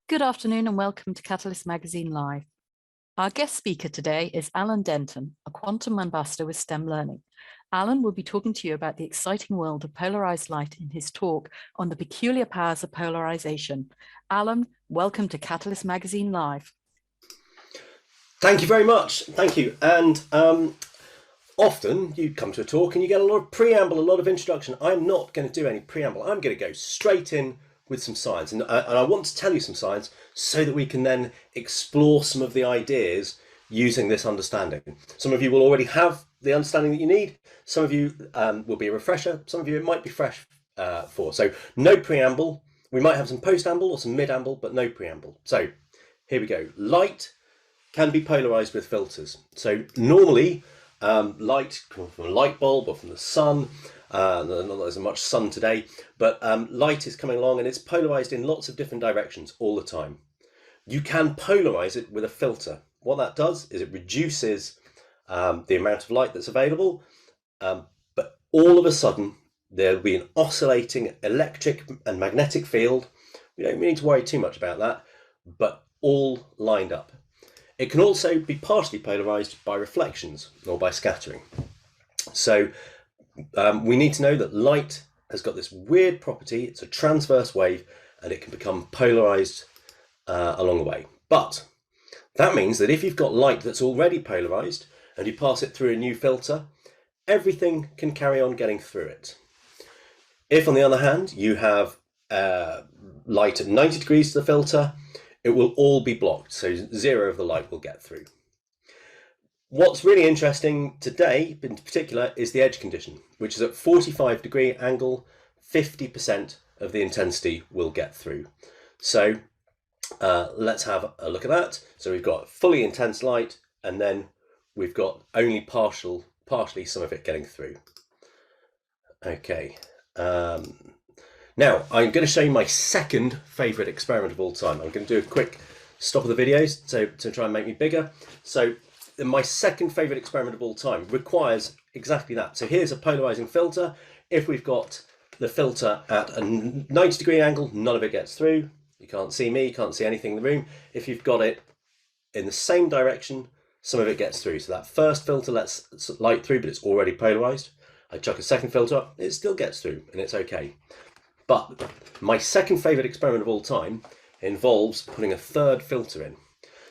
Good afternoon and welcome to Catalyst Magazine Live. Our guest speaker today is Alan Denton, a quantum ambassador with STEM Learning. Alan will be talking to you about the exciting world of polarized light in his talk on the peculiar powers of polarization. Alan, welcome to Catalyst Magazine Live. Thank you very much. Thank you. And often you come to a talk and you get a lot of preamble, a lot of introduction. I'm not going to do any preamble. I'm going to go straight in with some science. And I want to tell you some science so that we can then explore some of the ideas using this understanding. Some of you will already have the understanding that you need. Some of you will be a refresher. Some of you it might be fresh for. So no preamble. We might have some post-amble or some mid-amble, but no preamble. So here we go. Light can be polarized with filters. So normally light comes from a light bulb or from the sun. Not as much sun today, but light is coming along and it's polarized in lots of different directions all the time. You can polarize it with a filter. What that does is it reduces the amount of light that's available, but all of a sudden there'll be an oscillating electric and magnetic field. We don't need to worry too much about that, but all lined up. It can also be partially polarized by reflections or by scattering. So we need to know that light has got this weird property. It's a transverse wave and it can become polarized along the way. But that means that if you've got light that's already polarized and you pass it through a new filter, everything can carry on getting through it. If, on the other hand, you have light at 90 degrees to the filter, it will all be blocked. So zero of the light will get through. What's really interesting today, in particular, is the edge condition, which is at 45-degree angle, 50% of the intensity will get through. So let's have a look at that. So we've got fully intense light, and then we've got only partially some of it getting through. Okay. Now I'm going to show you my second favorite experiment of all time. I'm going to do a quick stop of the videos to try and make me bigger. So my second favorite experiment of all time requires exactly that. So here's a polarizing filter. If we've got the filter at a 90-degree angle, none of it gets through. You can't see me, you can't see anything in the room. If you've got it in the same direction, some of it gets through. So that first filter lets light through, but it's already polarized. I chuck a second filter up, it still gets through, and it's okay. But my second favorite experiment of all time involves putting a third filter in.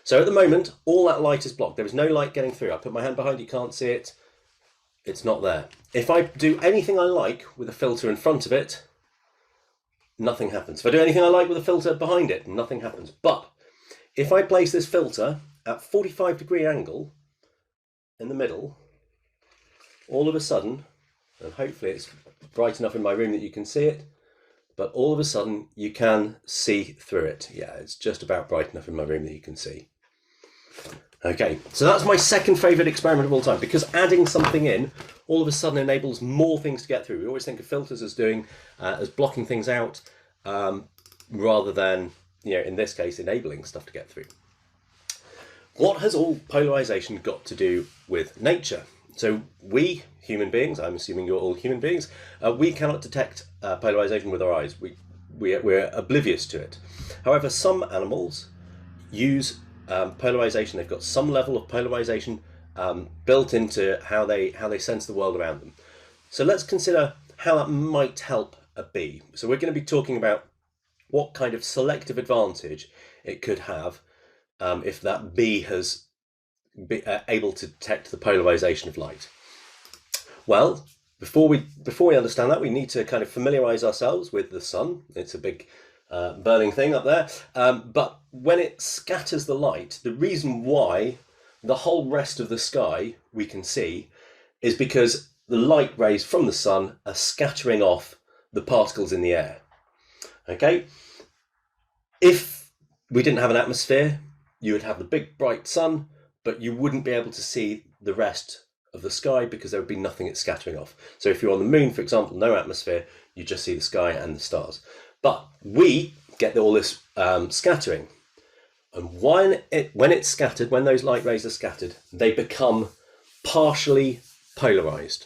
So at the moment, all that light is blocked. There is no light getting through. I put my hand behind, you can't see it. It's not there. If I do anything I like with a filter in front of it, nothing happens. If I do anything I like with a filter behind it, nothing happens. But if I place this filter at 45-degree angle in the middle, all of a sudden, and hopefully it's bright enough in my room that you can see it, but all of a sudden you can see through it. Yeah, it's just about bright enough in my room that you can see. Okay, so that's my second favorite experiment of all time, because adding something in all of a sudden enables more things to get through. We always think of filters as as blocking things out, rather than, in this case, enabling stuff to get through. What has all polarization got to do with nature? So we, human beings, I'm assuming you're all human beings, we cannot detect polarization with our eyes. We're oblivious to it. However, some animals use polarization. They've got some level of polarization built into how they sense the world around them. So let's consider how that might help a bee. So we're going to be talking about what kind of selective advantage it could have if that bee has been able to detect the polarization of light. Well, before we understand that, we need to kind of familiarize ourselves with the sun. It's a big burning thing up there. But when it scatters the light, the reason why the whole rest of the sky we can see is because the light rays from the sun are scattering off the particles in the air. Okay? If we didn't have an atmosphere, you would have the big bright sun, but you wouldn't be able to see the rest of the sky because there would be nothing it's scattering off. So if you're on the moon, for example, no atmosphere, you just see the sky and the stars. But we get all this scattering. And when it's scattered, when those light rays are scattered, they become partially polarized.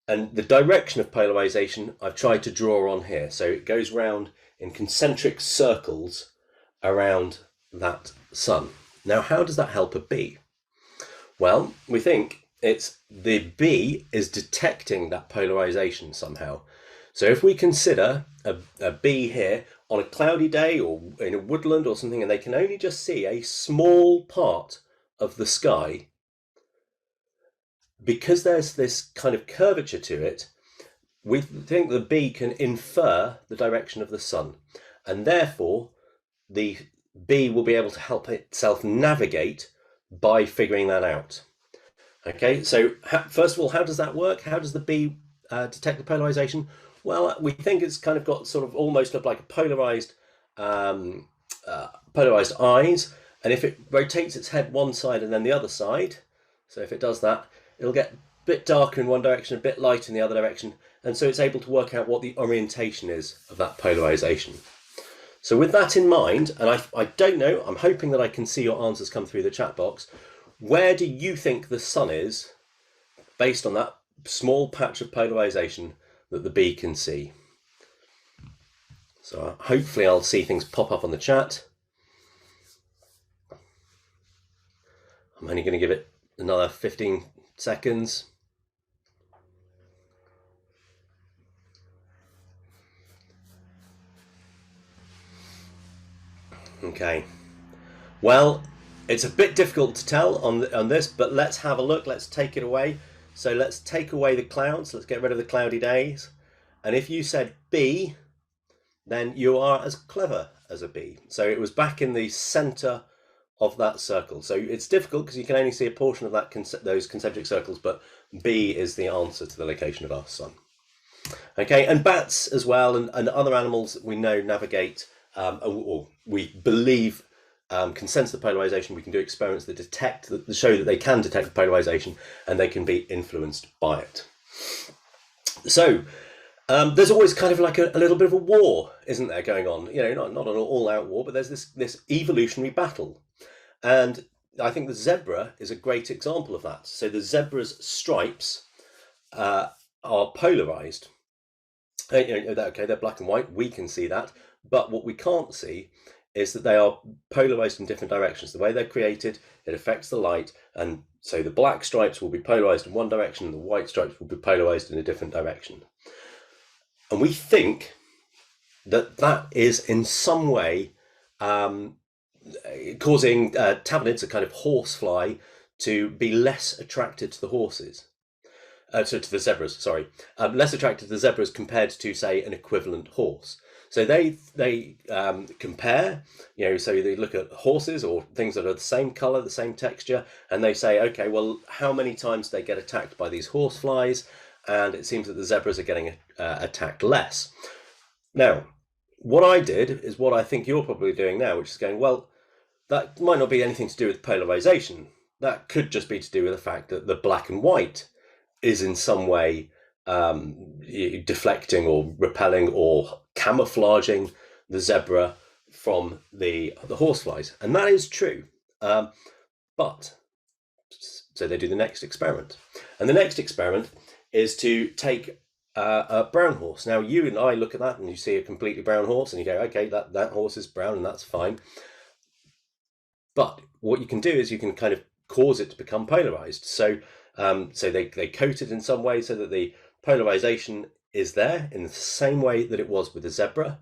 And the direction of polarization I've tried to draw on here. So it goes round in concentric circles around that sun. Now, how does that help a bee? Well, we think it's the bee is detecting that polarization somehow. So if we consider a bee here on a cloudy day or in a woodland or something, and they can only just see a small part of the sky, because there's this kind of curvature to it, we think the bee can infer the direction of the sun, and therefore the bee will be able to help itself navigate by figuring that out. Okay, so first of all, how does that work? How does the bee detect the polarization? Well, we think it's kind of got sort of almost look like a polarized eyes, and if it rotates its head one side and then the other side, so if it does that, it'll get a bit darker in one direction, a bit lighter in the other direction, and so it's able to work out what the orientation is of that polarization. So with that in mind, and I don't know, I'm hoping that I can see your answers come through the chat box. Where do you think the sun is based on that small patch of polarization that the bee can see? So hopefully I'll see things pop up on the chat. I'm only going to give it another 15 seconds. Okay. Well, it's a bit difficult to tell on this, but let's have a look. Let's take it away. So let's take away the clouds. Let's get rid of the cloudy days. And if you said B, then you are as clever as a bee. So it was back in the center of that circle. So it's difficult because you can only see a portion of that those concentric circles, but B is the answer to the location of our sun. Okay, and bats as well, and other animals we know navigate, or we believe can sense the polarization. We can do experiments that detect, that show that they can detect the polarization, and they can be influenced by it. So there's always kind of like a little bit of a war, isn't there, going on? You know, not an all-out war, but there's this evolutionary battle, and I think the zebra is a great example of that. So the zebra's stripes are polarized. Okay, they're black and white. We can see that, but what we can't see is that they are polarized in different directions. The way they're created, it affects the light, and so the black stripes will be polarized in one direction, and the white stripes will be polarized in a different direction. And we think that that is in some way causing tavanids, a kind of horsefly, to be less attracted to the horses. To the zebras, sorry, less attracted to the zebras compared to, say, an equivalent horse. So they compare, so they look at horses or things that are the same color, the same texture, and they say, okay, well, how many times do they get attacked by these horseflies? And it seems that the zebras are getting attacked less. Now, what I did is what I think you're probably doing now, which is going, well, that might not be anything to do with polarization. That could just be to do with the fact that the black and white is in some way deflecting or repelling or camouflaging the zebra from the horseflies, and that is true. But so they do the next experiment, and the next experiment is to take a brown horse. Now you and I look at that, and you see a completely brown horse, and you go, okay, that horse is brown, and that's fine. But what you can do is you can kind of cause it to become polarized. So they coat it in some way so that the polarization is there in the same way that it was with the zebra.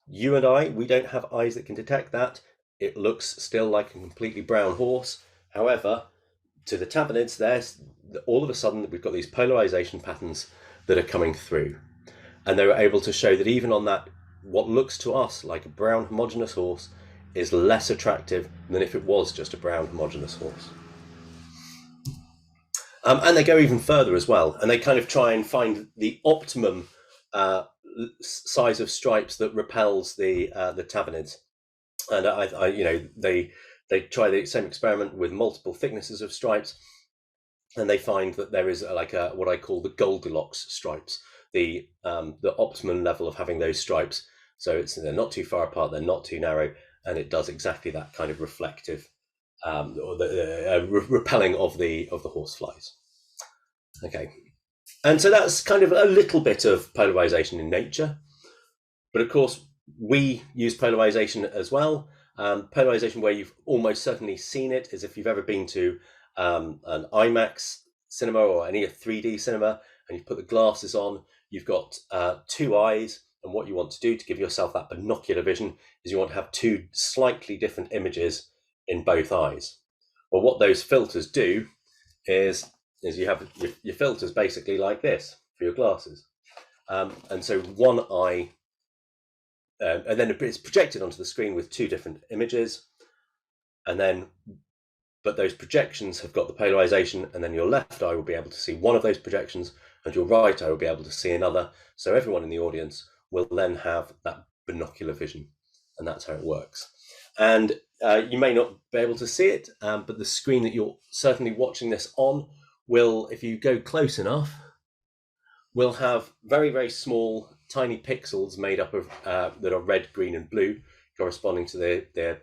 You and I, we don't have eyes that can detect that. It looks still like a completely brown horse. However, to the tavanids, there's all of a sudden we've got these polarization patterns that are coming through, and they were able to show that even on that, what looks to us like a brown homogeneous horse is less attractive than if it was just a brown homogeneous horse. And they go even further as well, and they kind of try and find the optimum size of stripes that repels the tavanids. And they try the same experiment with multiple thicknesses of stripes, and they find that there is like what I call the Goldilocks stripes, the optimum level of having those stripes. So they're not too far apart, they're not too narrow, and it does exactly that kind of reflective or the repelling of the horseflies. Okay, and so that's kind of a little bit of polarization in nature, but of course We use polarization as well. Polarization, where you've almost certainly seen it, is if you've ever been to an IMAX cinema or any 3D cinema, and you've put the glasses on, you've got two eyes, and what you want to do to give yourself that binocular vision is you want to have two slightly different images in both eyes. Well, what those filters do is you have your filters basically like this for your glasses. And so one eye, and then it's projected onto the screen with two different images, and then, but those projections have got the polarization, and then your left eye will be able to see one of those projections, and your right eye will be able to see another. So everyone in the audience will then have that binocular vision, and that's how it works. And you may not be able to see it, but the screen that you're certainly watching this on will, if you go close enough, will have very, very small, tiny pixels made up of that are red, green, and blue, corresponding to the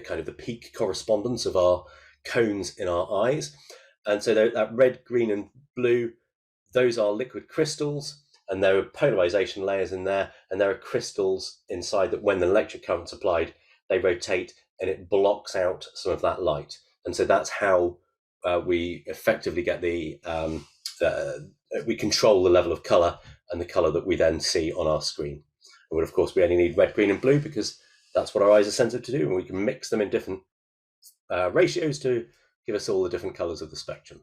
kind of the peak correspondence of our cones in our eyes. And so that red, green, and blue, those are liquid crystals, and there are polarization layers in there, and there are crystals inside that when the electric current's applied, they rotate and it blocks out some of that light. And so that's how we effectively get we control the level of color and the color that we then see on our screen. And of course, we only need red, green, and blue because that's what our eyes are sensitive to do, and we can mix them in different ratios to give us all the different colors of the spectrum.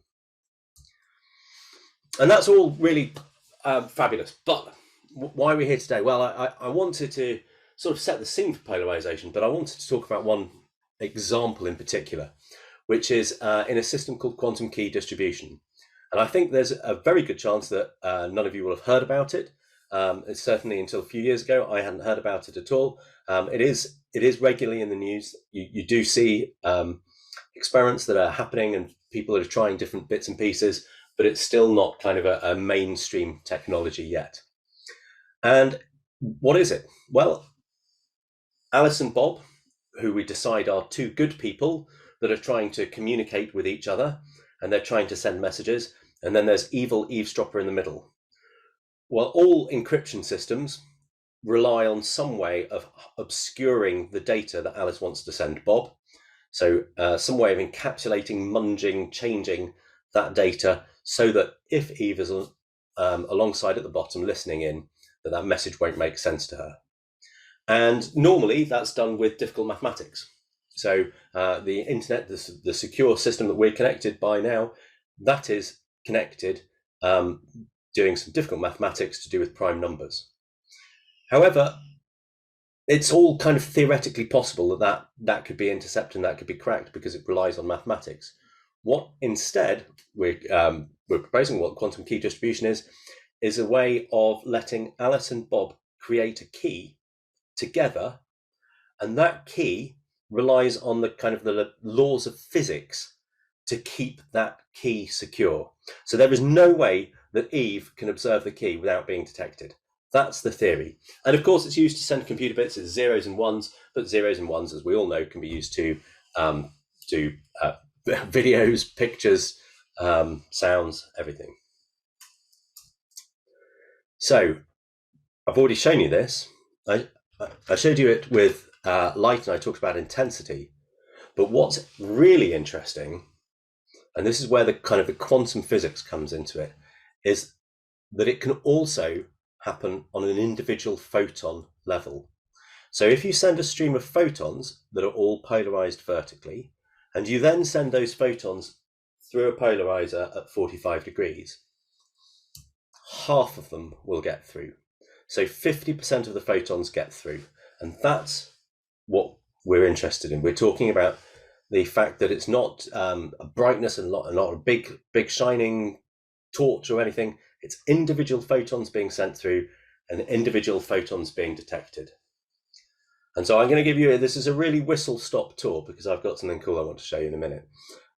And that's all really fabulous. But why are we here today? Well, I wanted to sort of set the scene for polarization, but I wanted to talk about one example in particular, which is in a system called quantum key distribution. And I think there's a very good chance that none of you will have heard about it. Certainly until a few years ago, I hadn't heard about it at all. It is regularly in the news. You do see experiments that are happening and people that are trying different bits and pieces, but it's still not kind of a mainstream technology yet. And what is it? Well, Alice and Bob, who we decide are two good people that are trying to communicate with each other, and they're trying to send messages, and then there's evil eavesdropper in the middle. Well, all encryption systems rely on some way of obscuring the data that Alice wants to send Bob. So some way of encapsulating, munging, changing that data so that if Eve is alongside at the bottom listening in, that message won't make sense to her. And normally that's done with difficult mathematics. So the internet, the secure system that we're connected by now, that is connected doing some difficult mathematics to do with prime numbers. However, it's all kind of theoretically possible that could be intercepted and that could be cracked because it relies on mathematics. What instead we're proposing, what quantum key distribution is a way of letting Alice and Bob create a key together, and that key relies on the kind of the laws of physics to keep that key secure. So there is no way that Eve can observe the key without being detected. That's the theory. And of course, it's used to send computer bits as zeros and ones, but zeros and ones, as we all know, can be used to do videos, pictures, sounds, everything. So I've already shown you this. I showed you it with light, and I talked about intensity. But what's really interesting, and this is where the kind of the quantum physics comes into it, is that it can also happen on an individual photon level. So if you send a stream of photons that are all polarized vertically, and you then send those photons through a polarizer at 45 degrees, half of them will get through. So 50% of the photons get through. And that's what we're interested in. We're talking about the fact that it's not a brightness and not a big shining torch or anything. It's individual photons being sent through and individual photons being detected. And so I'm going to give you, this is a really whistle-stop tour because I've got something cool I want to show you in a minute.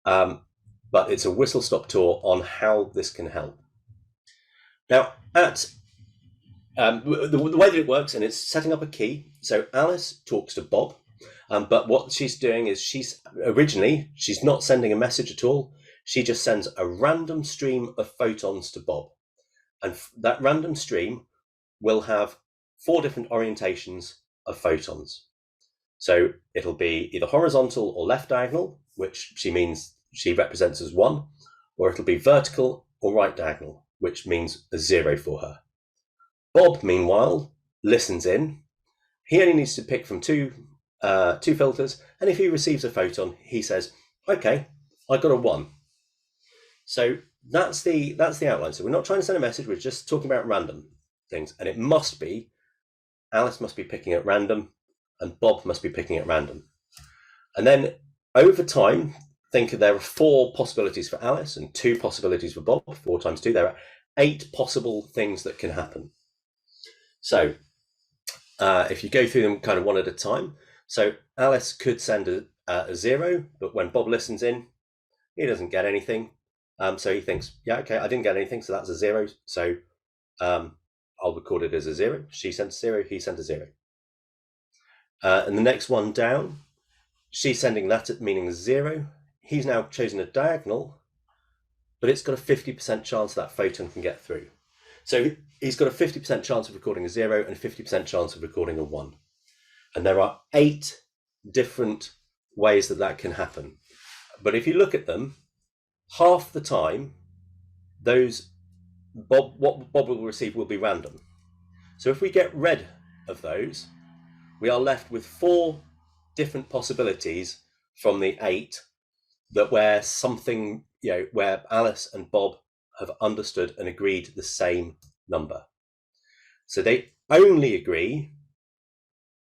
But it's a whistle-stop tour on how this can help. Now, the way that it works, and it's setting up a key. So Alice talks to Bob, but what she's doing is she's not sending a message at all. She just sends a random stream of photons to Bob. And that random stream will have 4 different orientations of photons. So it'll be either horizontal or left diagonal, which she represents as 1, or it'll be vertical or right diagonal, which means a 0 for her. Bob, meanwhile, listens in. He only needs to pick from two filters, and if he receives a photon, he says, okay, I got a 1. So that's the outline. So we're not trying to send a message, we're just talking about random things, and it must be, Alice must be picking at random, and Bob must be picking at random. And then over time, think there are 4 possibilities for Alice and 2 possibilities for Bob. 4 times 2, there are 8 possible things that can happen. So if you go through them kind of one at a time, so Alice could send a 0, but when Bob listens in, he doesn't get anything. So he thinks, yeah, okay, I didn't get anything, so that's a 0. So I'll record it as a 0. She sent a 0, he sent a 0. And the next one down, she's sending that meaning 0. He's now chosen a diagonal, but it's got a 50% chance that photon can get through. So he's got a 50% chance of recording a 0 and a 50% chance of recording a 1. And there are 8 different ways that can happen. But if you look at them, half the time, what Bob will receive will be random. So if we get rid of those, we are left with 4 different possibilities from the 8 that where something, where Alice and Bob have understood and agreed the same number. So they only agree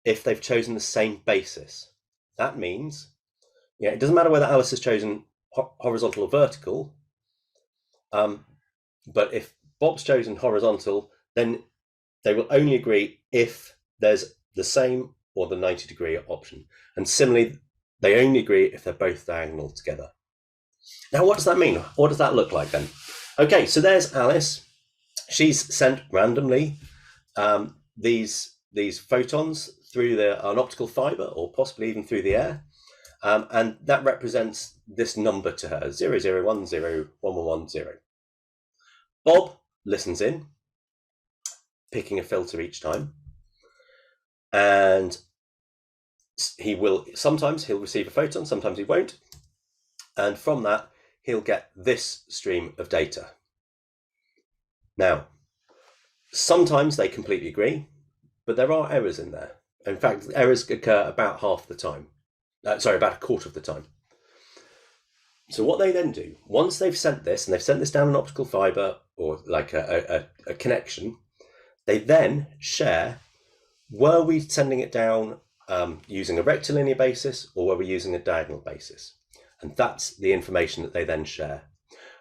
if they've chosen the same basis. That means, it doesn't matter whether Alice has chosen horizontal or vertical, but if Bob's chosen horizontal, then they will only agree if there's the same or the 90-degree option. And similarly, they only agree if they're both diagonal together. Now, what does that mean? What does that look like then? Okay, so there's Alice. She's sent randomly these photons through an optical fiber, or possibly even through the air. And that represents this number to her, 00101110. Bob listens in, picking a filter each time. And sometimes he'll receive a photon, sometimes he won't. And from that, he'll get this stream of data. Now, sometimes they completely agree, but there are errors in there. In fact, errors occur about half the time. About a quarter of the time. So what they then do, once they've sent this, and they've sent this down an optical fiber or like a connection, they then share, were we sending it down using a rectilinear basis, or were we using a diagonal basis? And that's the information that they then share.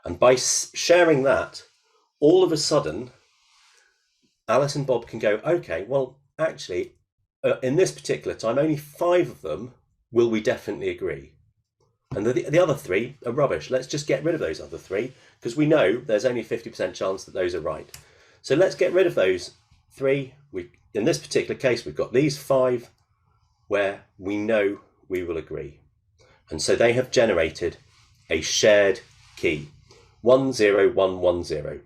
And by sharing that, all of a sudden, Alice and Bob can go, okay, well, actually, in this particular time, only 5 of them will we definitely agree. And the other 3 are rubbish. Let's just get rid of those other 3, because we know there's only a 50% chance that those are right. So let's get rid of those 3. In this particular case, we've got these 5 where we know we will agree. And so they have generated a shared key, 10110.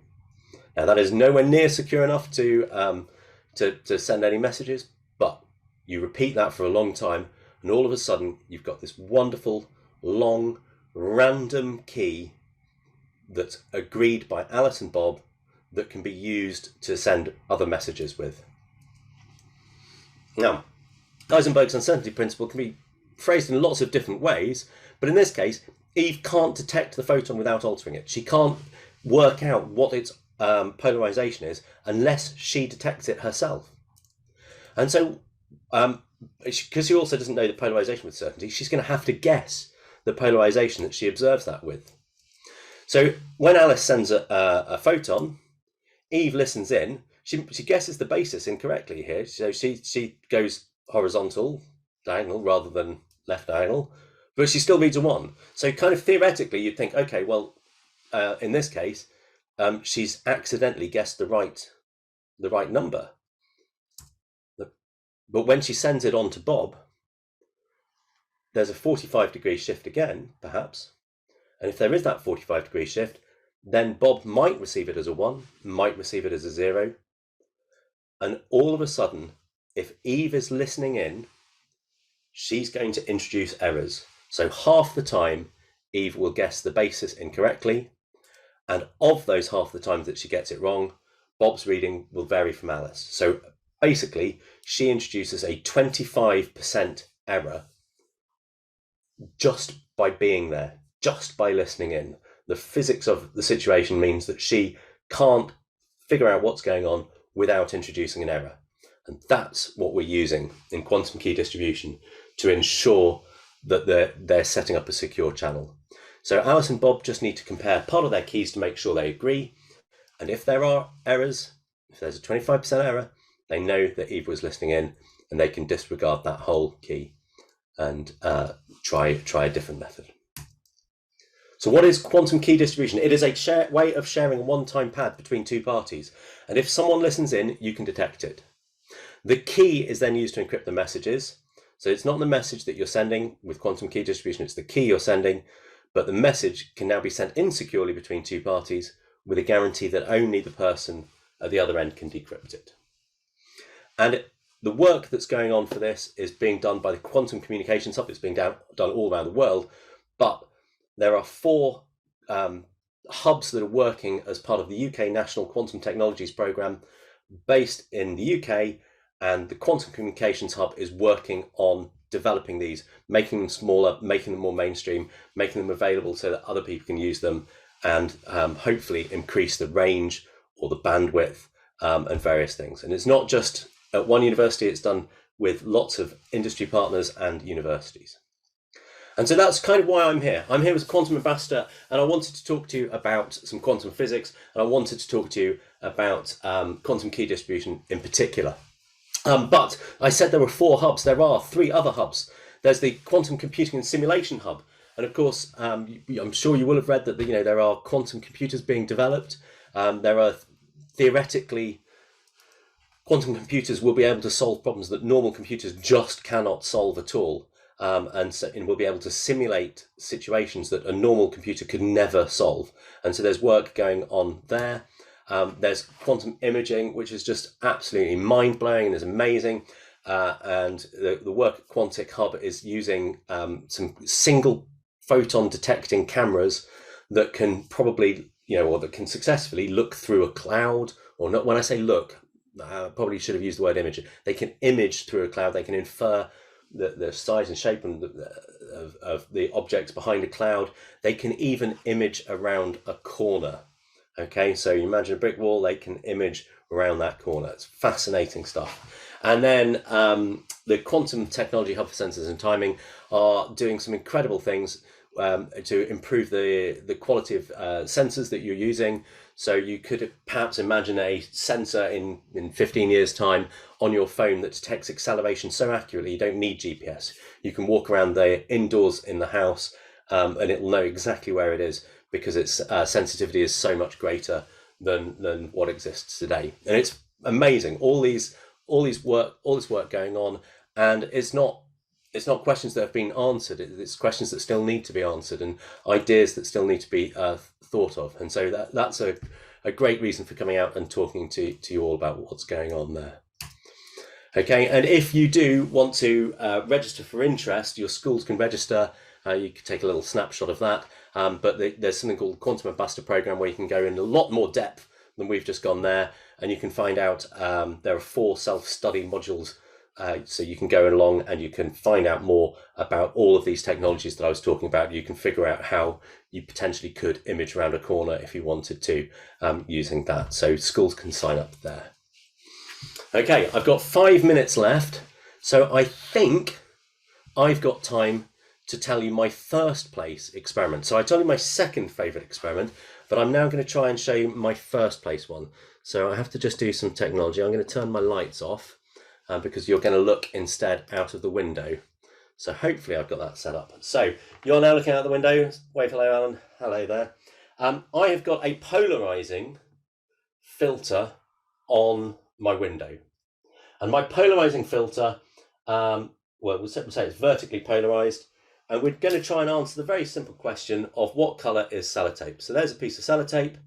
Now that is nowhere near secure enough to send any messages, but you repeat that for a long time, and all of a sudden you've got this wonderful, long, random key that's agreed by Alice and Bob that can be used to send other messages with. Now, Heisenberg's uncertainty principle can be phrased in lots of different ways, but in this case, Eve can't detect the photon without altering it. She can't work out what its polarization is unless she detects it herself. And so, because she also doesn't know the polarization with certainty, she's going to have to guess the polarization that she observes that with. So when Alice sends a photon, Eve listens in. She guesses the basis incorrectly here. So she goes horizontal, diagonal, rather than left diagonal, but she still reads a 1. So kind of theoretically, you'd think, okay, well, in this case, she's accidentally guessed the right number. But when she sends it on to Bob, there's a 45-degree shift again, perhaps. And if there is that 45-degree shift, then Bob might receive it as a 1, might receive it as a 0. And all of a sudden, if Eve is listening in, she's going to introduce errors. So half the time, Eve will guess the basis incorrectly. And of those half the times that she gets it wrong, Bob's reading will vary from Alice. So basically, she introduces a 25% error just by being there, just by listening in. The physics of the situation means that she can't figure out what's going on without introducing an error. And that's what we're using in quantum key distribution to ensure that they're setting up a secure channel. So Alice and Bob just need to compare part of their keys to make sure they agree. And if there are errors, if there's a 25% error, they know that Eve was listening in and they can disregard that whole key and try a different method. So what is quantum key distribution? It is a way of sharing a one-time pad between two parties. And if someone listens in, you can detect it. The key is then used to encrypt the messages. So it's not the message that you're sending with quantum key distribution, it's the key you're sending, but the message can now be sent insecurely between two parties with a guarantee that only the person at the other end can decrypt it. And the work that's going on for this is being done by the Quantum Communications Hub. It's being done all around the world, but there are 4 hubs that are working as part of the UK National Quantum Technologies Programme based in the UK, and the Quantum Communications Hub is working on developing these, making them smaller, making them more mainstream, making them available so that other people can use them, and hopefully increase the range or the bandwidth and various things. And it's not just at one university, it's done with lots of industry partners and universities. And so that's kind of why I'm here. I'm here as a quantum ambassador, and I wanted to talk to you about some quantum physics, and I wanted to talk to you about quantum key distribution in particular. But I said there were 4 hubs. There are 3 other hubs. There's the Quantum Computing and Simulation Hub. And of course, I'm sure you will have read that there are quantum computers being developed. There are theoretically, quantum computers will be able to solve problems that normal computers just cannot solve at all. And will be able to simulate situations that a normal computer could never solve. And so there's work going on there. There's quantum imaging, which is just absolutely mind-blowing and is amazing. And the work at Quantic Hub is using some single photon detecting cameras that can probably, or that can successfully look through a cloud, or not. When I say look, I probably should have used the word image. They can image through a cloud. They can infer the size and shape of the objects behind a cloud. They can even image around a corner. Okay, so you imagine a brick wall, they can image around that corner. It's fascinating stuff. And then the Quantum Technology Hub for Sensors and Timing are doing some incredible things to improve the quality of sensors that you're using. So you could perhaps imagine a sensor in 15 years' time on your phone that detects acceleration so accurately you don't need GPS. You can walk around there indoors in the house and it will know exactly where it is, because its sensitivity is so much greater than what exists today. And it's amazing. All this work going on, and it's not questions that have been answered. It's questions that still need to be answered, and ideas that still need to be thought of. And so that's a great reason for coming out and talking to you all about what's going on there. Okay, and if you do want to register for interest, your schools can register. You can take a little snapshot of that. But there's something called the Quantum Ambassador Program where you can go in a lot more depth than we've just gone there, and you can find out there are 4 self-study modules, so you can go along and you can find out more about all of these technologies that I was talking about. You can figure out how you potentially could image around a corner if you wanted to using that. So schools can sign up there. Okay, I've got 5 minutes left, so I think I've got time to tell you my first place experiment. So I told you my second favorite experiment, but I'm now going to try and show you my first place one. So I have to just do some technology. I'm going to turn my lights off because you're going to look instead out of the window. So hopefully I've got that set up. So you're now looking out the window. Wave hello, Alan. Hello there. I have got a polarizing filter on my window. And my polarizing filter, we'll say it's vertically polarized. And we're going to try and answer the very simple question of what colour is sellotape. So there's a piece of sellotape.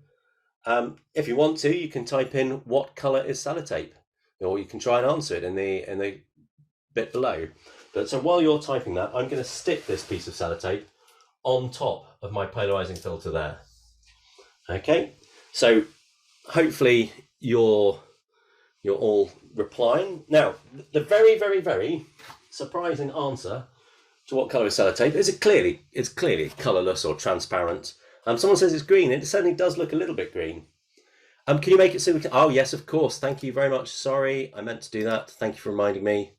If you want to, you can type in what colour is sellotape. or you can try and answer it in the bit below. But so while you're typing that, I'm going to stick this piece of sellotape on top of my polarizing filter there. Okay, so hopefully you're all replying. Now, the very, very, very surprising answer to what colour is sellotape is it's clearly colourless or transparent. Someone says it's green. It certainly does look a little bit green. Can you make it so we can? Oh yes, of course. Thank you very much. Sorry, I meant to do that. Thank you for reminding me.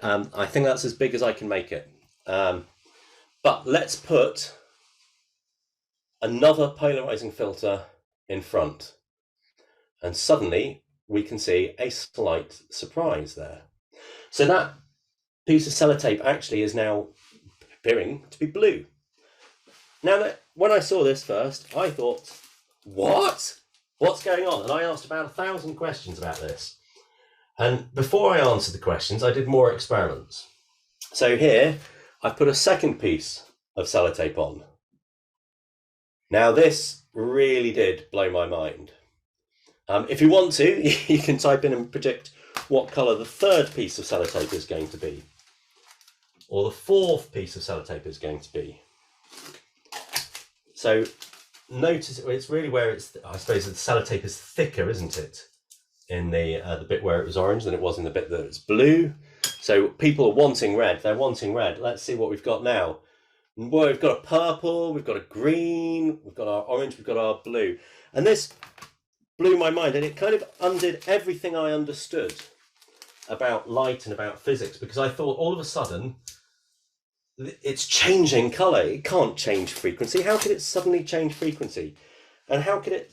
I think that's as big as I can make it. But let's put another polarizing filter in front, and suddenly we can see a slight surprise there. So that piece of sellotape actually is now appearing to be blue. Now, when I saw this first, I thought, what? What's going on? And I asked about 1,000 questions about this. And before I answered the questions, I did more experiments. So here, I've put a second piece of sellotape on. Now, this really did blow my mind. If you want to, you can type in and predict what colour the third piece of sellotape is going to be, or the fourth piece of sellotape is going to be. So notice it's really where it's, I suppose the sellotape is thicker, isn't it? In the bit where it was orange than it was in the bit that it's blue. So people are wanting red, they're wanting red. Let's see what we've got now. Well, we've got a purple, we've got a green, we've got our orange, we've got our blue. And this blew my mind, and it kind of undid everything I understood about light and about physics, because I thought all of a sudden it's changing colour. It can't change frequency. How could it suddenly change frequency? And how could it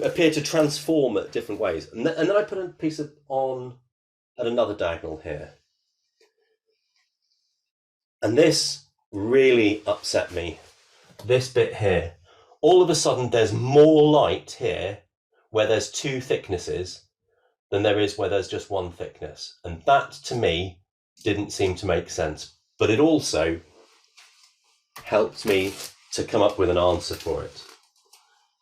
appear to transform at different ways? And then I put a piece on at another diagonal here. And this really upset me, this bit here. All of a sudden there's more light here where there's two thicknesses than there is where there's just one thickness. And that, to me, didn't seem to make sense. But it also helped me to come up with an answer for it.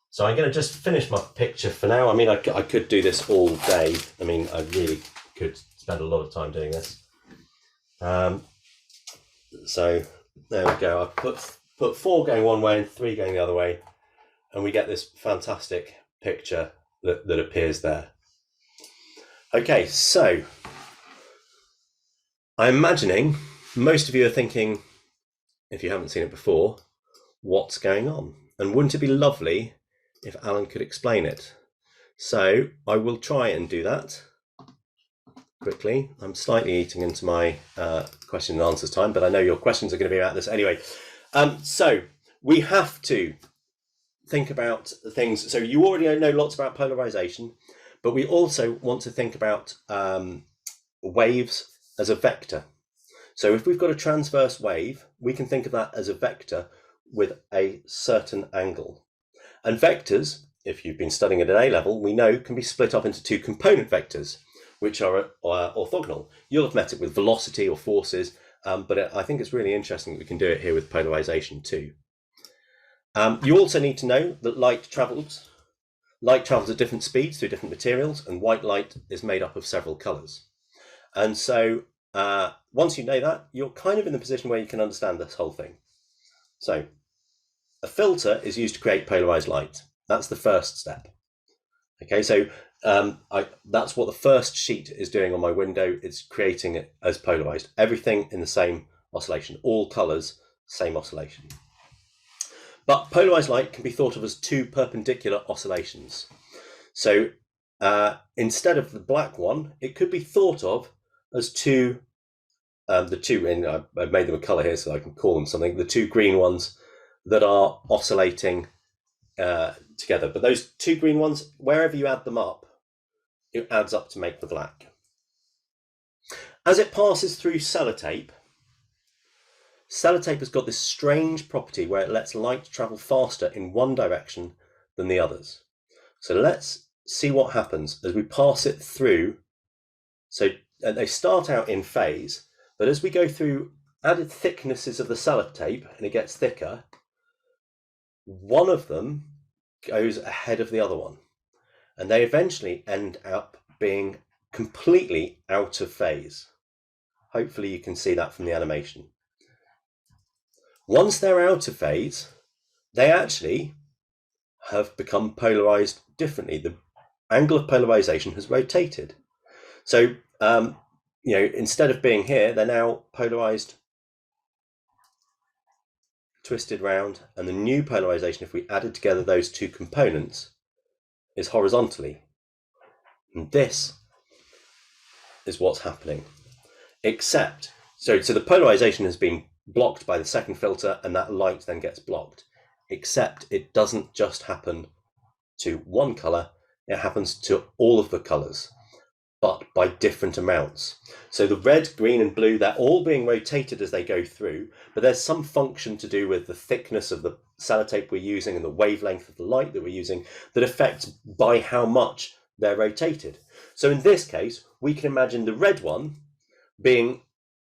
So I'm going to just finish my picture for now. I mean, I could do this all day. I mean, I really could spend a lot of time doing this. So there we go. I've put 4 going one way and 3 going the other way, and we get this fantastic picture that appears there. Okay, so I'm imagining most of you are thinking, if you haven't seen it before, what's going on? And wouldn't it be lovely if Alan could explain it? So I will try and do that quickly. I'm slightly eating into my question and answers time, but I know your questions are going to be about this anyway. So we have to think about things. So you already know lots about polarization, but we also want to think about waves as a vector. So if we've got a transverse wave, we can think of that as a vector with a certain angle. And vectors, if you've been studying at an A level, we know can be split up into 2 component vectors, which are orthogonal. You'll have met it with velocity or forces, but I think it's really interesting that we can do it here with polarization too. You also need to know that light travels at different speeds through different materials, and white light is made up of several colours. And so once you know that, you're kind of in the position where you can understand this whole thing. So a filter is used to create polarized light. That's the first step. Okay, so that's what the first sheet is doing on my window. It's creating it as polarized. Everything in the same oscillation, all colors, same oscillation. But polarized light can be thought of as 2 perpendicular oscillations. So instead of the black one, it could be thought of as 2, I've made them a color here so I can call them something, the 2 green ones that are oscillating together. But those 2 green ones, wherever you add them up, it adds up to make the black. As it passes through sellotape has got this strange property where it lets light travel faster in one direction than the others. So let's see what happens as we pass it through. So they start out in phase, but as we go through added thicknesses of the sellotape and it gets thicker, one of them goes ahead of the other one. and they eventually end up being completely out of phase. Hopefully you can see that from the animation. Once they're out of phase, they actually have become polarized differently. The angle of polarization has rotated. So, instead of being here, they're now polarized, twisted round, and the new polarization, if we added together those two components, is horizontally. And this is what's happening. Except, so the polarization has been blocked by the second filter, and that light then gets blocked. Except it doesn't just happen to one color, it happens to all of the colors, but by different amounts. So the red, green, and blue, they're all being rotated as they go through, but there's some function to do with the thickness of the sellotape we're using and the wavelength of the light that we're using that affects by how much they're rotated. So in this case, we can imagine the red one being,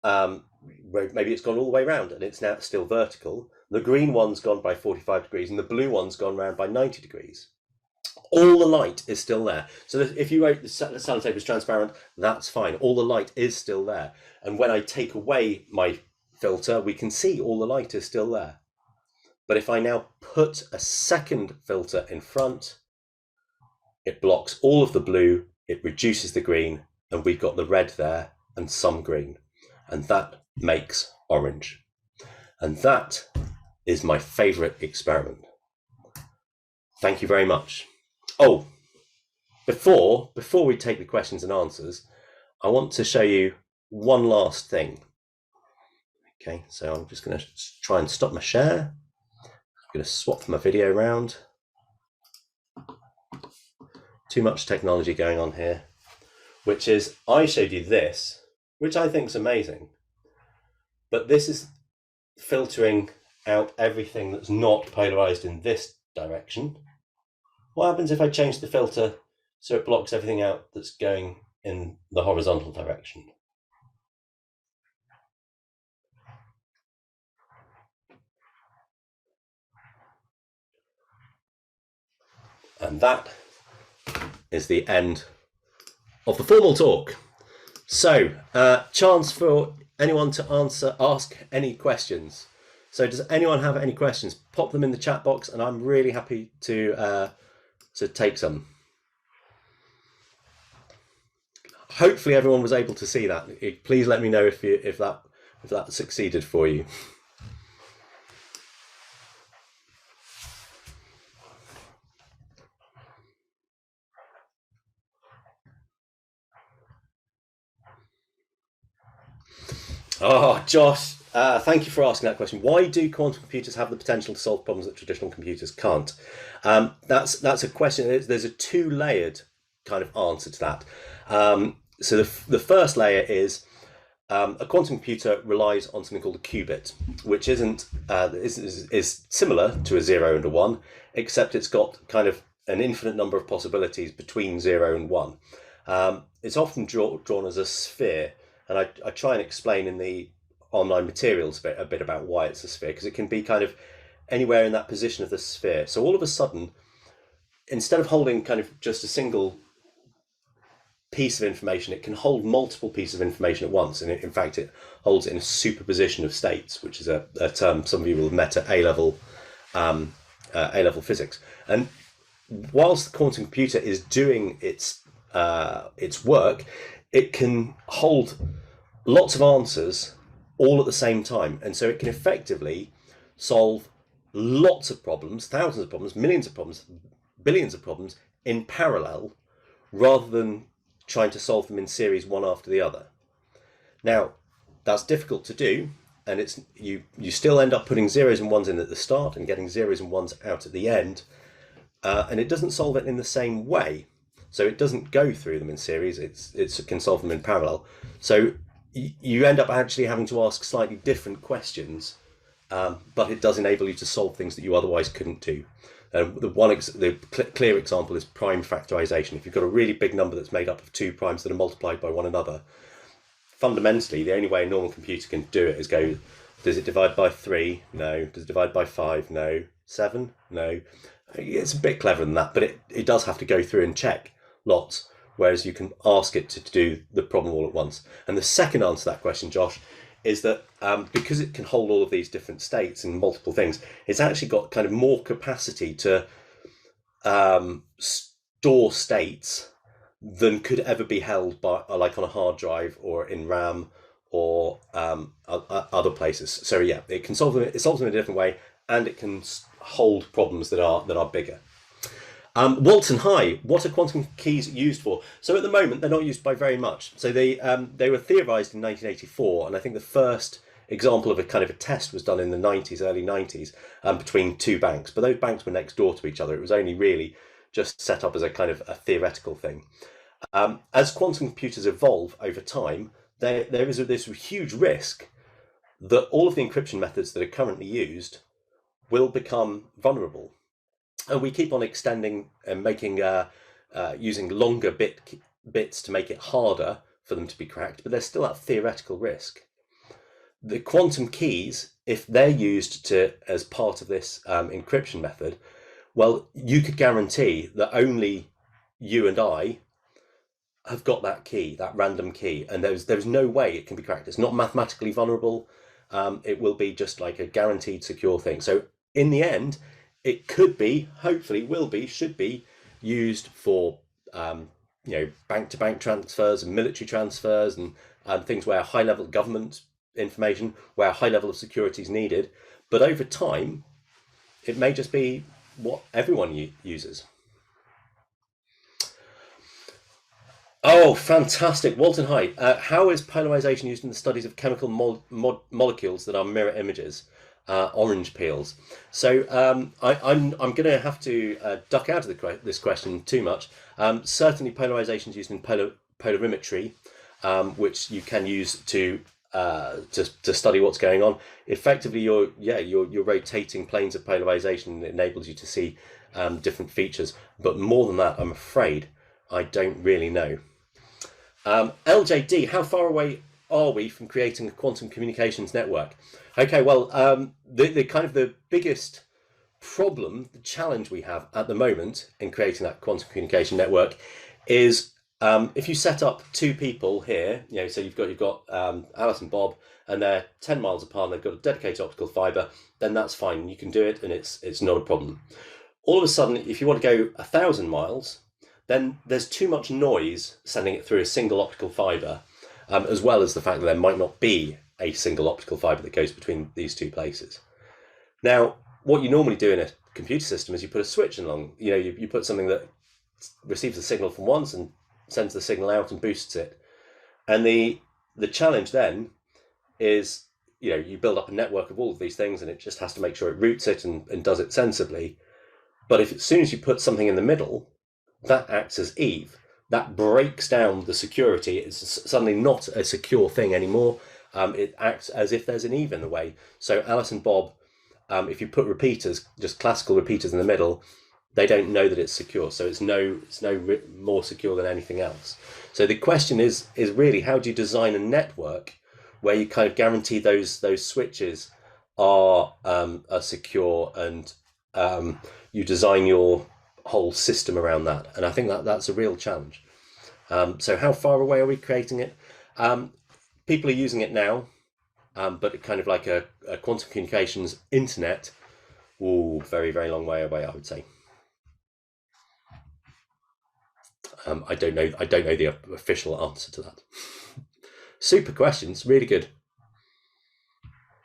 maybe it's gone all the way around and it's now still vertical. The green one's gone by 45 degrees and the blue one's gone round by 90 degrees. All the light is still there. So if you wrote the sellotape is transparent, that's fine. All the light is still there. And when I take away my filter, we can see all the light is still there. But if I now put a second filter in front, it blocks all of the blue, it reduces the green, and we've got the red there and some green. And that makes orange. And that is my favorite experiment. Thank you very much. Oh, before we take the questions and answers, I want to show you one last thing. Okay, so I'm just going to try and stop my share. I'm going to swap my video around. Too much technology going on here, which is I showed you this, which I think is amazing. But this is filtering out everything that's not polarized in this direction. What happens if I change the filter so it blocks everything out that's going in the horizontal direction? And that is the end of the formal talk. So, chance for anyone to ask any questions. So does anyone have any questions? Pop them in the chat box and I'm really happy to take some. Hopefully everyone was able to see that. Please let me know if that succeeded for you. Oh, Josh, thank you for asking that question. Why do quantum computers have the potential to solve problems that traditional computers can't? That's a question. There's a two-layered kind of answer to that. So the first layer is a quantum computer relies on something called a qubit, which is similar to a 0 and a 1, except it's got kind of an infinite number of possibilities between 0 and 1. It's often drawn as a sphere. And I try and explain in the online materials a bit about why it's a sphere, because it can be kind of anywhere in that position of the sphere. So all of a sudden, instead of holding kind of just a single piece of information, it can hold multiple pieces of information at once. And in fact, it holds it in a superposition of states, which is a term some of you will have met at A-level physics. And whilst the quantum computer is doing its work, it can hold lots of answers all at the same time. And so it can effectively solve lots of problems, thousands of problems, millions of problems, billions of problems in parallel, rather than trying to solve them in series one after the other. Now, that's difficult to do, and it's you still end up putting zeros and ones in at the start and getting zeros and ones out at the end, and it doesn't solve it in the same way. So it doesn't go through them in series, it can solve them in parallel. So you end up actually having to ask slightly different questions, but it does enable you to solve things that you otherwise couldn't do. The clear example is prime factorization. If you've got a really big number that's made up of two primes that are multiplied by one another, fundamentally the only way a normal computer can do it is go, does it divide by 3? No. Does it divide by 5? No. 7? No. It's a bit cleverer than that, but it does have to go through and check lots, whereas you can ask it to do the problem all at once. And the second answer to that question, Josh, is that because it can hold all of these different states and multiple things, it's actually got kind of more capacity to store states than could ever be held by like on a hard drive or in RAM or other places. So yeah, it can solve them. It solves them in a different way, and it can hold problems that are bigger. Walton, hi. What are quantum keys used for? So at the moment, they're not used by very much. So they were theorized in 1984, and I think the first example of a kind of a test was done in the 90s, early 90s, between two banks. But those banks were next door to each other. It was only really just set up as a kind of a theoretical thing. As quantum computers evolve over time, there is this huge risk that all of the encryption methods that are currently used will become vulnerable. And we keep on extending and making using longer bits to make it harder for them to be cracked, but there's still that theoretical risk. The quantum keys, if they're used as part of this encryption method, well, you could guarantee that only you and I have got that key, that random key, and there's no way it can be cracked. It's not mathematically vulnerable. It will be just like a guaranteed secure thing. So in the end, it could be, hopefully will be, should be used for bank-to-bank transfers and military transfers and things where high level government information, where a high level of security is needed. But over time, it may just be what everyone uses. Oh, fantastic. Walton, hi. How is polarization used in the studies of chemical molecules that are mirror images? Orange peels. So I'm going to have to duck out of this question too much. Certainly polarization is used in polarimetry, which you can use to study what's going on. Effectively, you're rotating planes of polarization. It enables you to see different features. But more than that, I'm afraid I don't really know. LJD, how far away are we from creating a quantum communications network? Okay, well, the kind of the biggest problem, the challenge we have at the moment in creating that quantum communication network is if you set up two people here, so you've got Alice and Bob, and they're 10 miles apart, and they've got a dedicated optical fiber, then that's fine. You can do it, and it's not a problem. All of a sudden, if you want to go 1,000 miles, then there's too much noise sending it through a single optical fiber, as well as the fact that there might not be a single optical fiber that goes between these two places. Now, what you normally do in a computer system is you put a switch along. You put something that receives the signal from once and sends the signal out and boosts it. And the challenge then is, you build up a network of all of these things, and it just has to make sure it routes it and does it sensibly. But as soon as you put something in the middle, that acts as Eve. That breaks down the security. It's suddenly not a secure thing anymore. It acts as if there's an Eve in the way. So Alice and Bob, if you put repeaters, just classical repeaters in the middle, they don't know that it's secure. So it's no more secure than anything else. So the question is really, how do you design a network where you kind of guarantee those switches are secure, and you design your whole system around that? And I think that's a real challenge. So how far away are we creating it? People are using it now, but kind of like a quantum communications internet, very, very long way away, I would say. I don't know the official answer to that. Super questions, really good.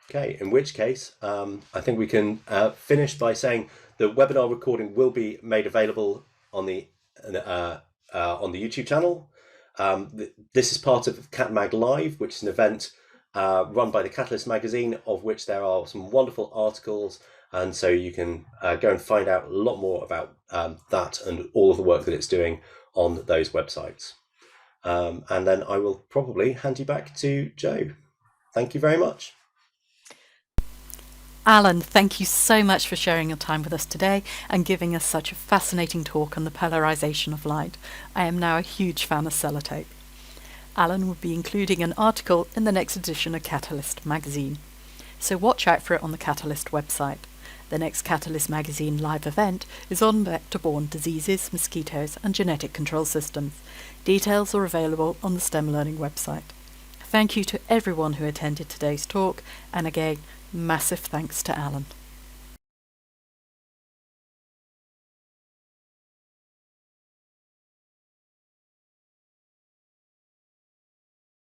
Okay, in which case, I think we can finish by saying the webinar recording will be made available on the YouTube channel. This is part of CatMag Live, which is an event run by the Catalyst magazine, of which there are some wonderful articles, and so you can go and find out a lot more about that and all of the work that it's doing on those websites. And then I will probably hand you back to Joe. Thank you very much. Alan, thank you so much for sharing your time with us today and giving us such a fascinating talk on the polarization of light. I am now a huge fan of Sellotape. Alan will be including an article in the next edition of Catalyst magazine, so watch out for it on the Catalyst website. The next Catalyst Magazine live event is on vector-borne diseases, mosquitoes and genetic control systems. Details are available on the STEM Learning website. Thank you to everyone who attended today's talk, and again, massive thanks to Alan.